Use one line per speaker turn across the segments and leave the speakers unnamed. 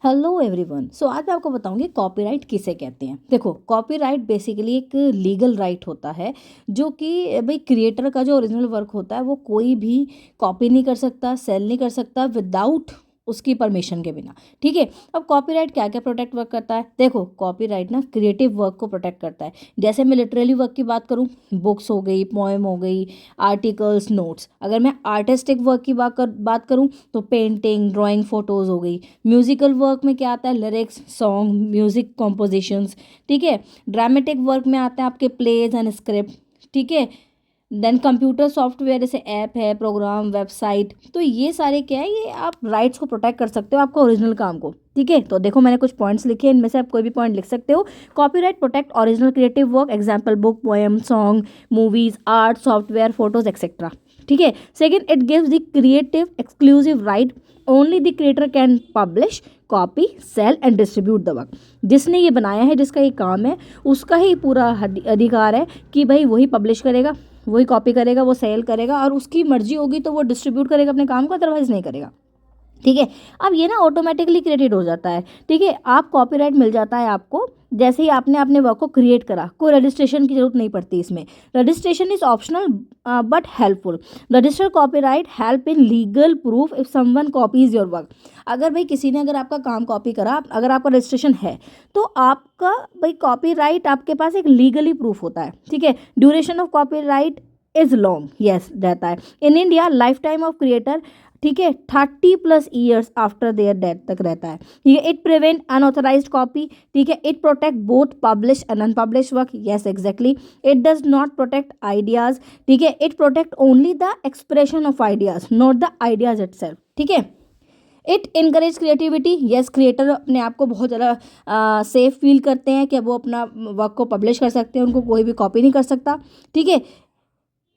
Hello everyone. सो आज मैं आपको बताऊंगी कॉपीराइट किसे कहते हैं। देखो, कॉपीराइट बेसिकली एक लीगल राइट होता है जो कि भाई क्रिएटर का जो ओरिजिनल वर्क होता है वो कोई भी कॉपी नहीं कर सकता, सेल नहीं कर सकता विदाउट उसकी परमिशन के बिना। ठीक है। अब कॉपीराइट क्या क्या प्रोटेक्ट वर्क करता है? देखो, कॉपीराइट ना क्रिएटिव वर्क को प्रोटेक्ट करता है। जैसे मैं लिटरेरी वर्क की बात करूँ, बुक्स हो गई, पोएम हो गई, आर्टिकल्स, नोट्स। अगर मैं आर्टिस्टिक वर्क की बात करूँ तो पेंटिंग, ड्राइंग, फोटोज़ हो गई। म्यूजिकल वर्क में क्या आता है? Lyrics, song, music compositions. ठीक है। ड्रामेटिक वर्क में आते हैं आपके प्लेज एंड स्क्रिप्ट। ठीक है। देन कंप्यूटर सॉफ्टवेयर जैसे ऐप है, प्रोग्राम, वेबसाइट। तो ये सारे क्या है, ये आप राइट्स को प्रोटेक्ट कर सकते हो आपका ओरिजिनल काम को। ठीक है। तो देखो, मैंने कुछ पॉइंट्स लिखे हैं, इनमें से आप कोई भी पॉइंट लिख सकते हो। Copyright protect original creative work, example book, poem, song, movies, art, software, photos etcetera. ठीक है। Second, it gives the creative exclusive right. Only the creator can publish, copy, sell and distribute the work. जिसने ये बनाया है, जिसका ये काम है, उसका ही पूरा अधिकार है कि भाई वही पब्लिश करेगा, वही कॉपी करेगा, वो सेल करेगा, और उसकी मर्जी होगी तो वो डिस्ट्रीब्यूट करेगा अपने काम को, अदरवाइज नहीं करेगा। ठीक है। अब ये ना ऑटोमेटिकली क्रेडिट हो जाता है। ठीक है। आप कॉपीराइट मिल जाता है आपको जैसे ही आपने अपने वर्क को क्रिएट करा। कोई रजिस्ट्रेशन की जरूरत नहीं पड़ती इसमें। Registration is optional but helpful. Register copyright help in legal proof if someone copies your work. अगर भाई किसी ने अगर आपका काम कॉपी करा, अगर आपका रजिस्ट्रेशन है, तो आपका भाई कॉपीराइट आपके पास एक लीगली प्रूफ होता है। ठीक है। Duration of copyright is long, yes रहता है। In India life time of creator, ठीक है, 30+ ईयर्स आफ्टर देयर डेथ तक रहता है। ठीक है। It prevent unauthorized copy. ठीक है। It protect both publish and unpublish work, yes exactly. It does not protect ideas. ठीक है। It protect only the expression of ideas, not the ideas itself. ठीक है। It encourage creativity, yes creator अपने आप को बहुत ज़्यादा सेफ फील करते हैं कि वो अपना वर्क को पब्लिश कर सकते हैं, उनको कोई भी कॉपी नहीं कर सकता। ठीक है।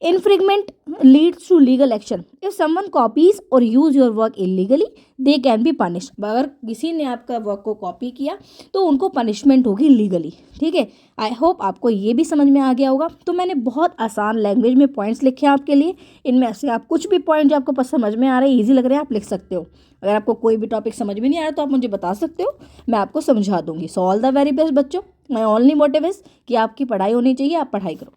Infringement leads to legal action. If someone copies or use your work illegally, they can be punished. अगर किसी ने आपका वर्क को कॉपी किया तो उनको पनिशमेंट होगी लीगली। ठीक है। आई होप आपको ये भी समझ में आ गया होगा। तो मैंने बहुत आसान लैंग्वेज में पॉइंट्स लिखे हैं आपके लिए। इनमें से आप कुछ भी पॉइंट जो आपको समझ में आ रहे हैं, ईजी लग रहे हैं, आप लिख सकते हो। अगर आपको कोई भी टॉपिक समझ में नहीं आ रहा तो आप मुझे बता सकते हो, मैं आपको समझा दूंगी। So all the very best बच्चों। माई ओनली मोटिव इज कि आपकी पढ़ाई होनी चाहिए, आप पढ़ाई करो।